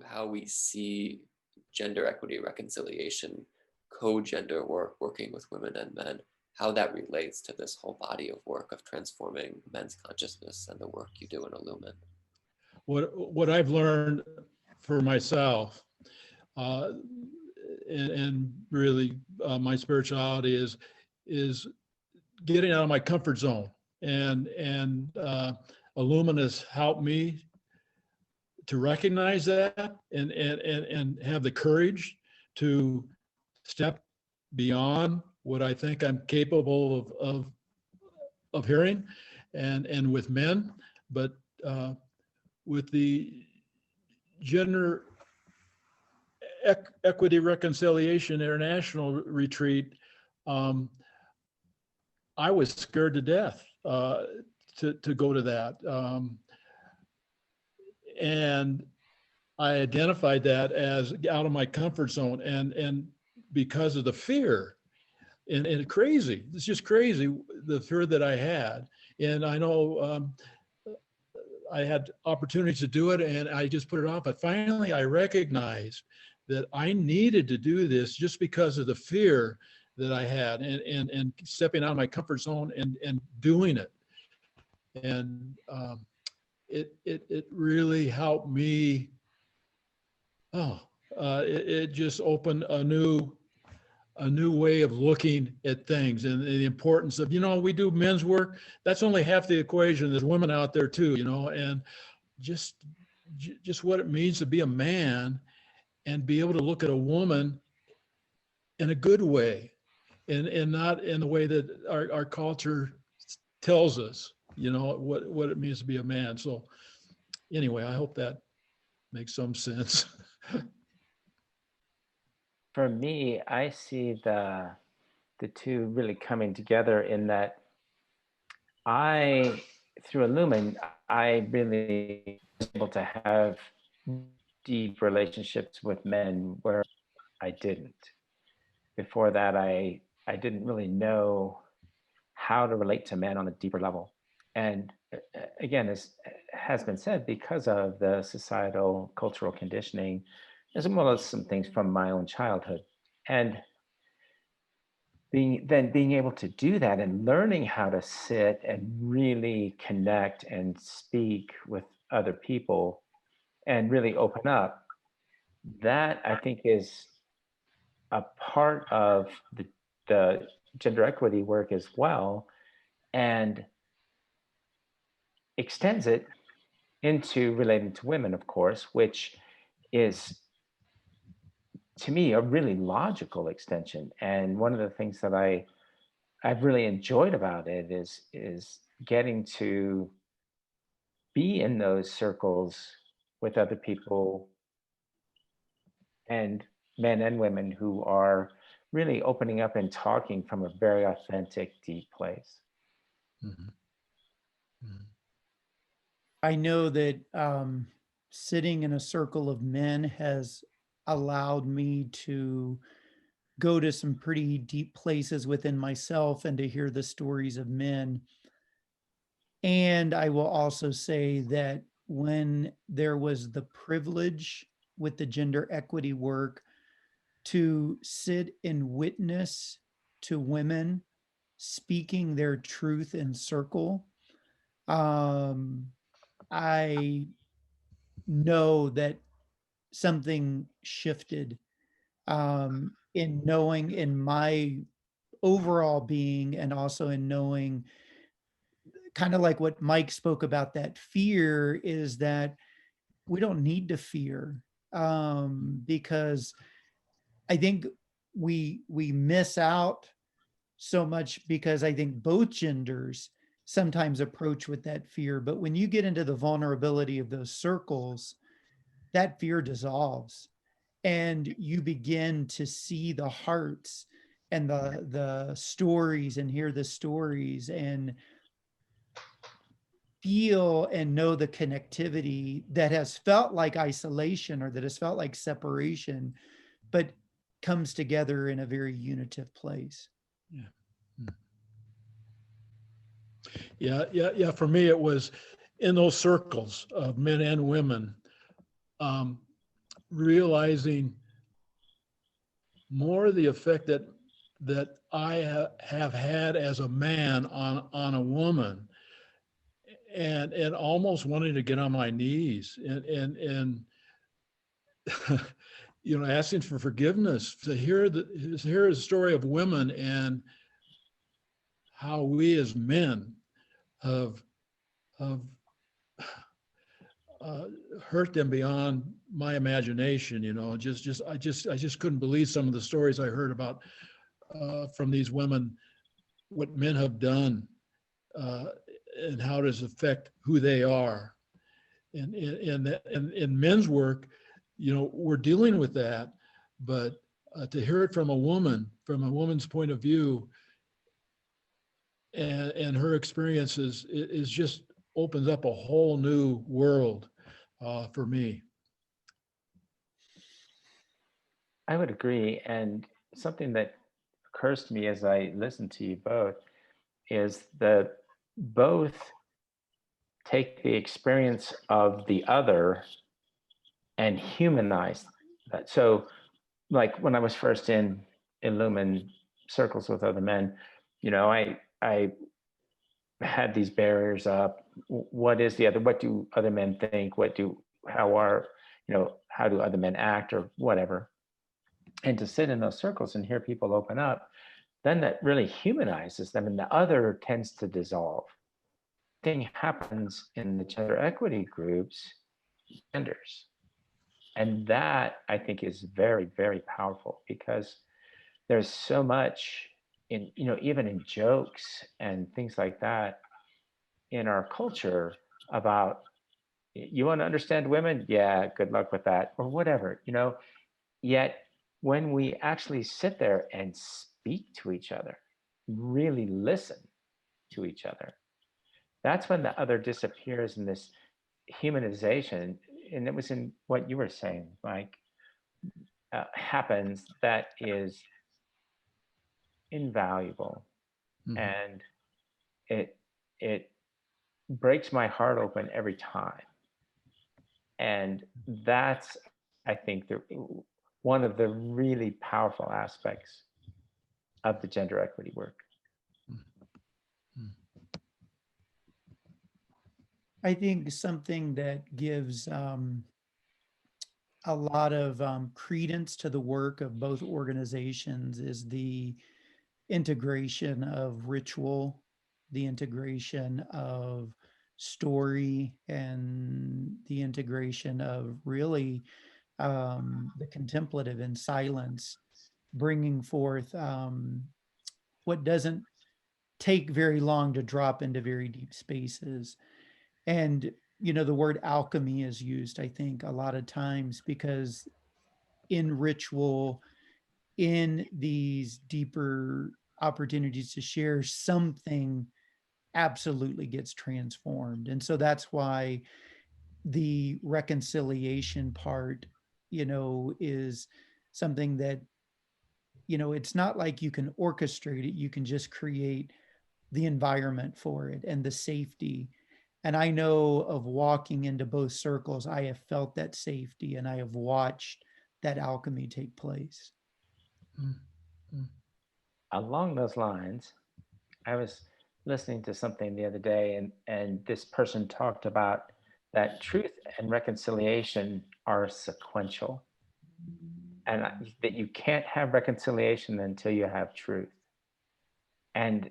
how we see gender equity reconciliation, co-gender work, working with women and men, how that relates to this whole body of work of transforming men's consciousness and the work you do in Illuman. What I've learned for myself, and really my spirituality is getting out of my comfort zone, and Illuman has helped me to recognize that and have the courage to step beyond what I think I'm capable of hearing, and with men, but with the Gender Equity Reconciliation International retreat, I was scared to death to go to that. And I identified that as out of my comfort zone, and because of the fear, and crazy, it's just crazy, the fear that I had. And I know I had opportunities to do it and I just put it off, but finally I recognized that I needed to do this just because of the fear that I had, and stepping out of my comfort zone and doing it. And it really helped me. It just opened a new way of looking at things, and the importance of, we do men's work. That's only half the equation. There's women out there too, and just what it means to be a man and be able to look at a woman in a good way, and not in the way that our culture tells us, what it means to be a man. So anyway, I hope that makes some sense. For me, I see the two really coming together in that through Illuman, I really was able to have deep relationships with men where I didn't. Before that, I didn't really know how to relate to men on a deeper level. And again, as has been said, because of the societal cultural conditioning, as well as some things from my own childhood. And being able to do that and learning how to sit and really connect and speak with other people and really open up, that I think is a part of the gender equity work as well, and extends it into relating to women, of course, which is, to me, a really logical extension. And one of the things that I've really enjoyed about it is getting to be in those circles with other people, and men and women who are really opening up and talking from a very authentic, deep place. Mm-hmm. Mm-hmm. I know that sitting in a circle of men has allowed me to go to some pretty deep places within myself and to hear the stories of men. And I will also say that when there was the privilege with the gender equity work to sit and witness to women speaking their truth in circle, I know that something shifted in knowing, in my overall being, and also in knowing, kind of like what Mike spoke about, that fear is that we don't need to fear, because I think we miss out so much, because I think both genders sometimes approach with that fear. But when you get into the vulnerability of those circles, that fear dissolves, and you begin to see the hearts and the stories, and hear the stories, and feel and know the connectivity that has felt like isolation, or that has felt like separation, but comes together in a very unitive place. Yeah. For me, it was in those circles of men and women. realizing more the effect that I have had as a man on a woman, and almost wanting to get on my knees and you know, asking for forgiveness, to hear the story of women and how we as men have hurt them beyond my imagination. You know, I just couldn't believe some of the stories I heard about from these women, what men have done, and how does it affect who they are. And in men's work, you know, we're dealing with that, but to hear it from a woman, from a woman's point of view, and her experiences, is just opens up a whole new world for me. I would agree. And something that occurs to me as I listen to you both is that both take the experience of the other and humanize that. So, like when I was first in Illuman circles with other men, you know, I had these barriers up. What is the other? What do other men think? How do other men act or whatever? And to sit in those circles and hear people open up, then that really humanizes them, and the other tends to dissolve. Thing happens in the gender equity groups, genders. And that I think is very, very powerful, because there's so much in, you know, even in jokes and things like that in our culture about, you want to understand women? Yeah, good luck with that, or whatever, you know. Yet when we actually sit there and speak to each other, really listen to each other, that's when the other disappears in this humanization. And it was in what you were saying, Mike, happens, that is invaluable. Mhm. And it breaks my heart open every time. And that's, I think, one of the really powerful aspects of the gender equity work. I think something that gives a lot of credence to the work of both organizations is the integration of ritual, the integration of story, and the integration of really the contemplative in silence, bringing forth what doesn't take very long to drop into very deep spaces. And, you know, the word alchemy is used, I think, a lot of times because in ritual, in these deeper opportunities to share, something absolutely gets transformed. And so that's why the reconciliation part, you know, is something that, you know, it's not like you can orchestrate it, you can just create the environment for it and the safety. And I know of walking into both circles, I have felt that safety and I have watched that alchemy take place. Mm-hmm. Along those lines, I was listening to something the other day, and this person talked about that truth and reconciliation are sequential, and that you can't have reconciliation until you have truth. And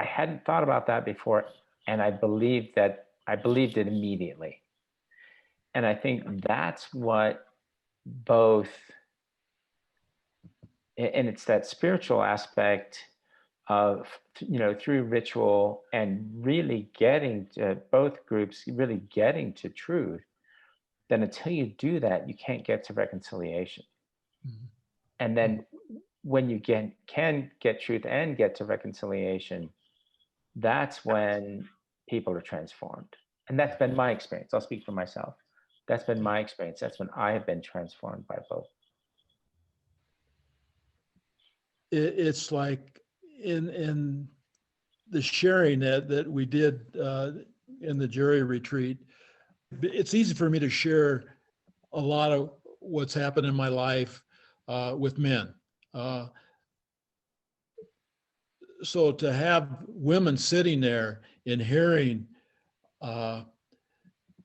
I hadn't thought about that before, and I believed it immediately. And I think that's what both, and it's that spiritual aspect of, you know, through ritual and really getting to both groups, really getting to truth, then until you do that, you can't get to reconciliation. Mm-hmm. And then when you can get truth and get to reconciliation, that's when people are transformed. And that's been my experience. I'll speak for myself. That's been my experience. That's when I have been transformed by both. It's like in the sharing that we did in the GERI retreat, it's easy for me to share a lot of what's happened in my life with men. So to have women sitting there and hearing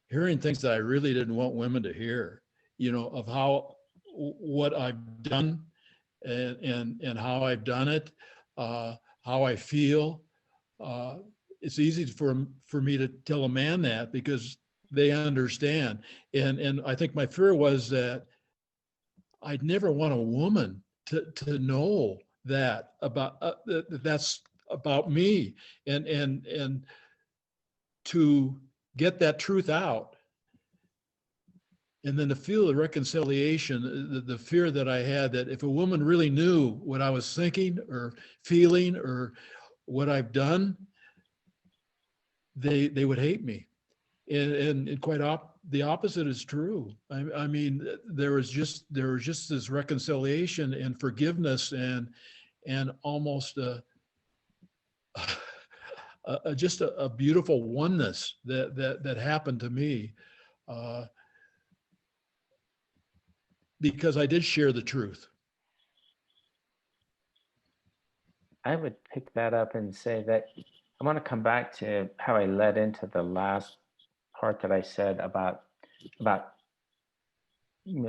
things that I really didn't want women to hear, of what I've done and how I've done it, how I feel. It's easy for me to tell a man that because they understand. And I think my fear was that I'd never want a woman to know that about that's about me, and to get that truth out, and then to feel the reconciliation, the fear that I had that if a woman really knew what I was thinking or feeling or what I've done, they would hate me. And quite the opposite is true. I mean, there was just this reconciliation and forgiveness and almost just a beautiful oneness that happened to me because I did share the truth. I would pick that up and say that I want to come back to how I led into the last part that I said about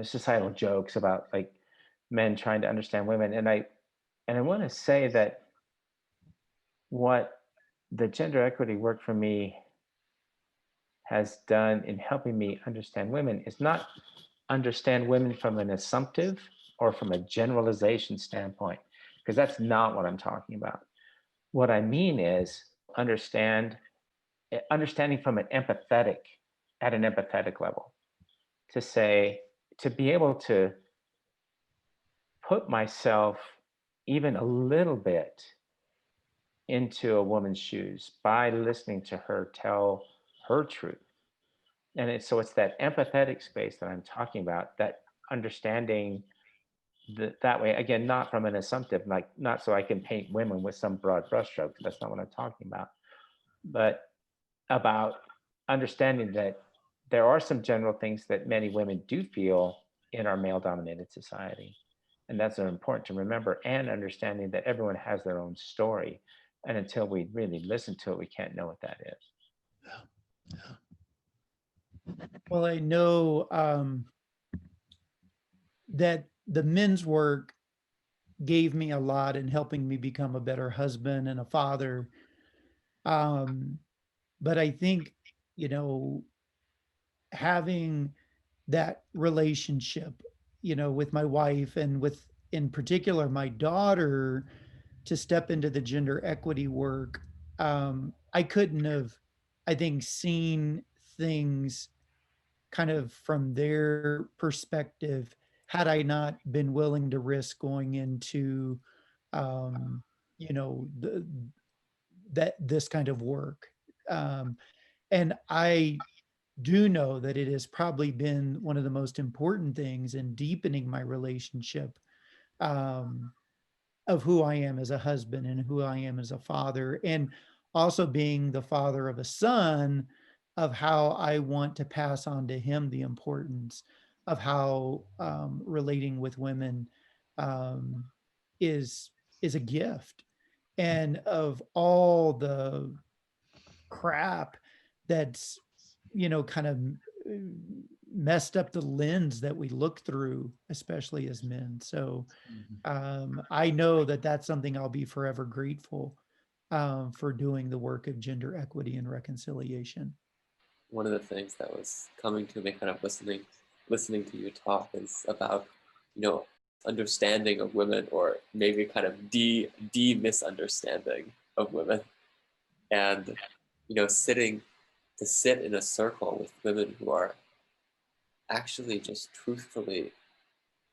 societal jokes about like men trying to understand women, and I want to say that what the gender equity work for me has done in helping me understand women is not understand women from an assumptive or from a generalization standpoint, because that's not what I'm talking about. What I mean is understanding from at an empathetic level, to be able to put myself even a little bit into a woman's shoes by listening to her tell her truth. And so it's that empathetic space that I'm talking about, that understanding that way, again, not from an assumptive, like not so I can paint women with some broad brushstrokes. That's not what I'm talking about, but about understanding that there are some general things that many women do feel in our male-dominated society. And that's important to remember, and understanding that everyone has their own story. And until we really listen to it, we can't know what that is. Yeah. Yeah. Well, I know that the men's work gave me a lot in helping me become a better husband and a father. But I think, having that relationship, with my wife and with, in particular, my daughter, to step into the gender equity work, I couldn't have, I think, seen things kind of from their perspective had I not been willing to risk going into, um, this kind of work. And I do know that it has probably been one of the most important things in deepening my relationship, of who I am as a husband and who I am as a father, and also being the father of a son, of how I want to pass on to him the importance of how relating with women is a gift, and of all the crap that's kind of messed up the lens that we look through, especially as men. So I know that that's something I'll be forever grateful for doing the work of gender equity and reconciliation. One of the things that was coming to me kind of listening to you talk is about, understanding of women, or maybe kind of misunderstanding of women. And, to sit in a circle with women who are actually just truthfully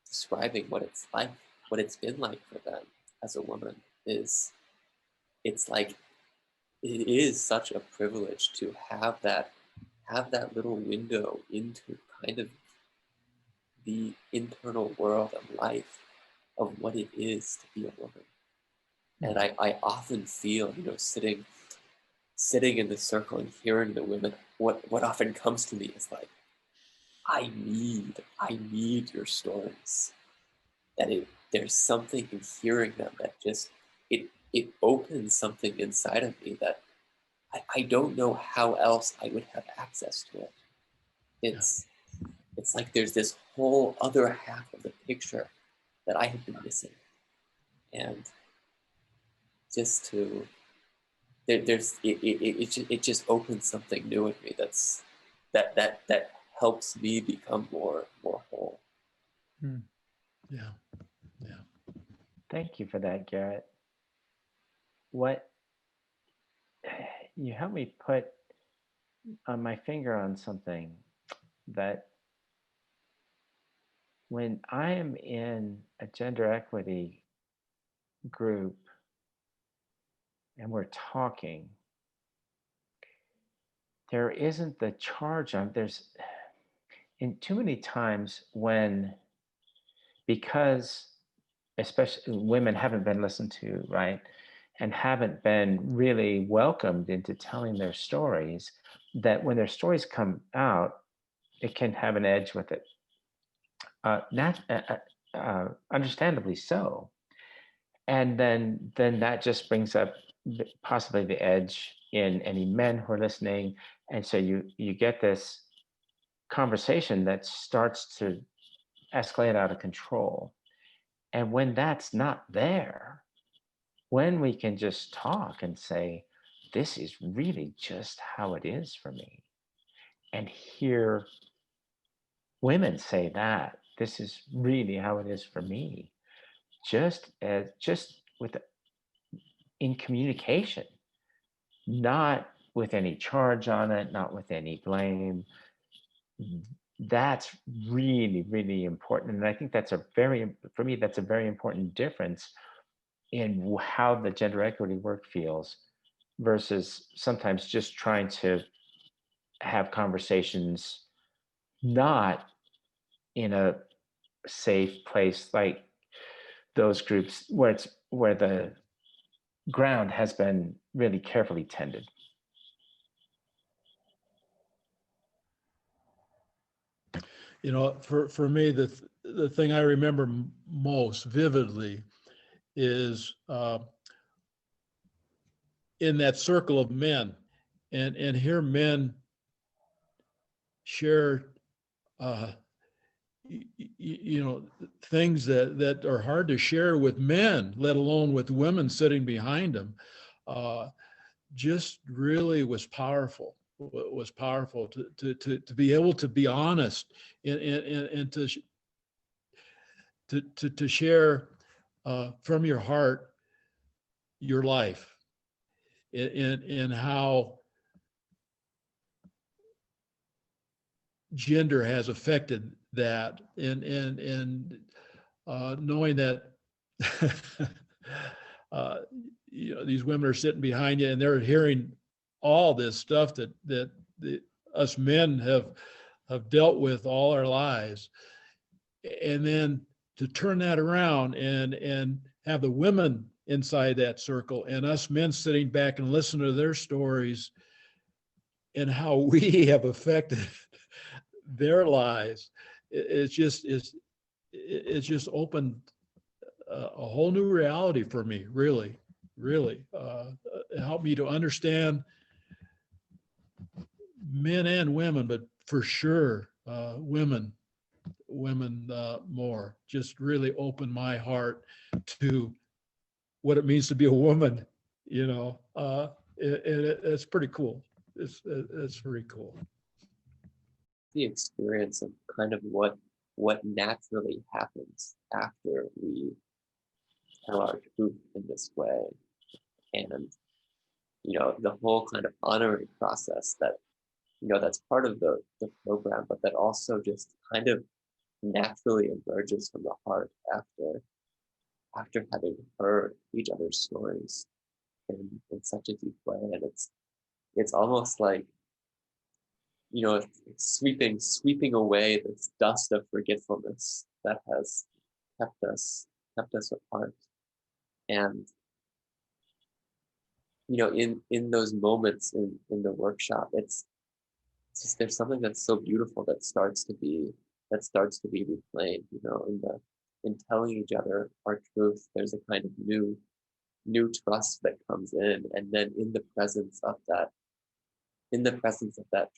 describing what it's like, what it's been like for them as a woman, it is such a privilege to have that little window into kind of the internal world of life of what it is to be a woman. And I often feel, sitting in the circle and hearing the women, what often comes to me is like, I need your stories. There's something in hearing them that just, it opens something inside of me that I don't know how else I would have access to it. It's like there's this whole other half of the picture that I have been missing. And just to, it just opens something new in me that helps me become more whole. Yeah. Yeah. Thank you for that, Garrett. What you helped me put on my finger on something that when I am in a gender equity group and we're talking, there isn't the charge on there's in too many times when, because especially women haven't been listened to, right, and haven't been really welcomed into telling their stories, that when their stories come out, it can have an edge with it. Understandably so. And then that just brings up possibly the edge in any men who are listening. And so you get this conversation that starts to escalate out of control. And when that's not there, when we can just talk and say, this is really just how it is for me, and hear women say that this is really how it is for me, just with in communication, not with any charge on it, not with any blame. That's really, really important. And I think for me, that's a very important difference in how the gender equity work feels versus sometimes just trying to have conversations not in a safe place like those groups where the ground has been really carefully tended. You know, for me, the thing I remember most vividly is in that circle of men, and hear men share, you know, things that are hard to share with men, let alone with women sitting behind them. Just really was powerful. Was powerful to be able to be honest and to share from your heart your life and how gender has affected that, and knowing that you know, these women are sitting behind you and they're hearing all this stuff that us men have dealt with all our lives, and then to turn that around and have the women inside that circle and us men sitting back and listen to their stories and how we have affected their lives. It's just opened a whole new reality for me, really. It helped me to understand men and women, but for sure women more. Just really opened my heart to what it means to be a woman. You know, it's pretty cool. It's very cool. The experience of kind of what naturally happens after we tell our truth in this way, and you know, the whole kind of honoring process that, you know, that's part of the program, but that also just kind of naturally emerges from the heart after having heard each other's stories in such a deep way. And it's almost like, you know, it's sweeping away this dust of forgetfulness that has kept us apart. And you know, in those moments in the workshop, it's just, there's something that's so beautiful that starts to be replayed, you know, in telling each other our truth. There's a kind of new trust that comes in, and then in the presence of that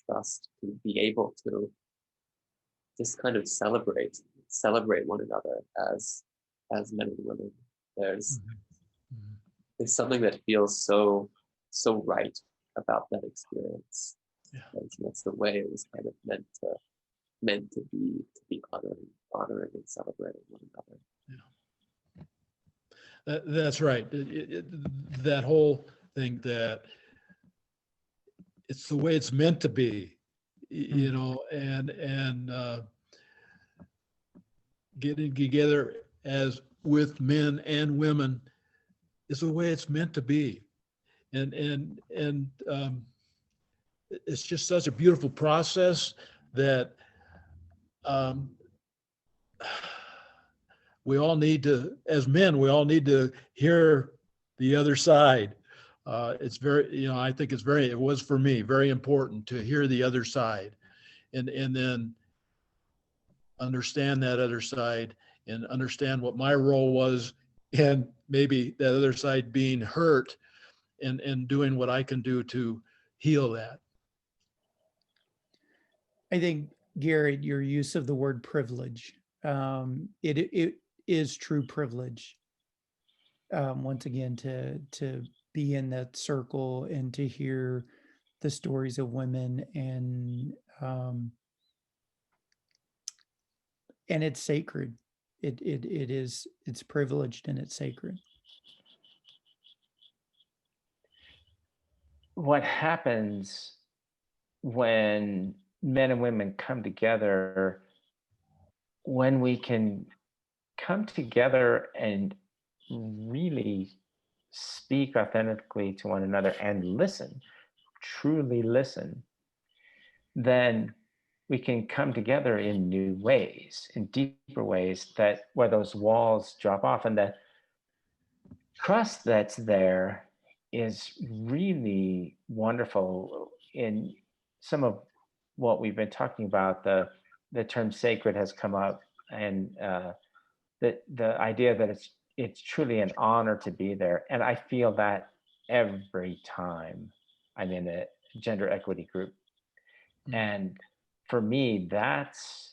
trust, to be able to just kind of celebrate one another as men and women. There's Mhm. there's something that feels so right about that experience. Yeah. And that's the way it was kind of meant to be honoring and celebrating one another. That's right. That whole thing, that it's the way it's meant to be, you know, and getting together as with men and women is the way it's meant to be. And it's just such a beautiful process that um, we all need to, as men, we all need to hear the other side. It's very, you know, I think it was for me, very important to hear the other side, and then understand that other side and understand what my role was, and maybe that other side being hurt, and doing what I can do to heal that. I think, Garrett, your use of the word privilege, it is true privilege. Once again, to be in that circle and to hear the stories of women, and it's sacred. It's privileged and it's sacred. What happens when men and women come together, when we can come together and really speak authentically to one another and listen, truly listen, then we can come together in new ways, in deeper ways, that where those walls drop off, and the trust that's there is really wonderful. In some of what we've been talking about, the term sacred has come up, and the idea that it's truly an honor to be there, and I feel that every time I'm in a gender equity group. And for me, that's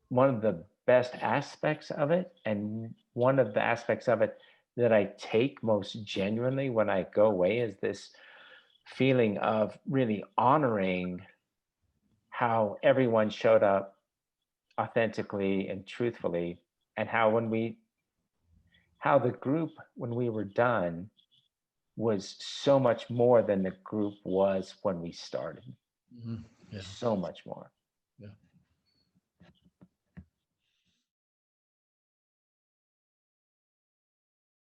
one of the best aspects of it, and one of the aspects of it that I take most genuinely when I go away, is this feeling of really honoring how everyone showed up authentically and truthfully, and how the group, when we were done, was so much more than the group was when we started. Yeah. So much more. Yeah.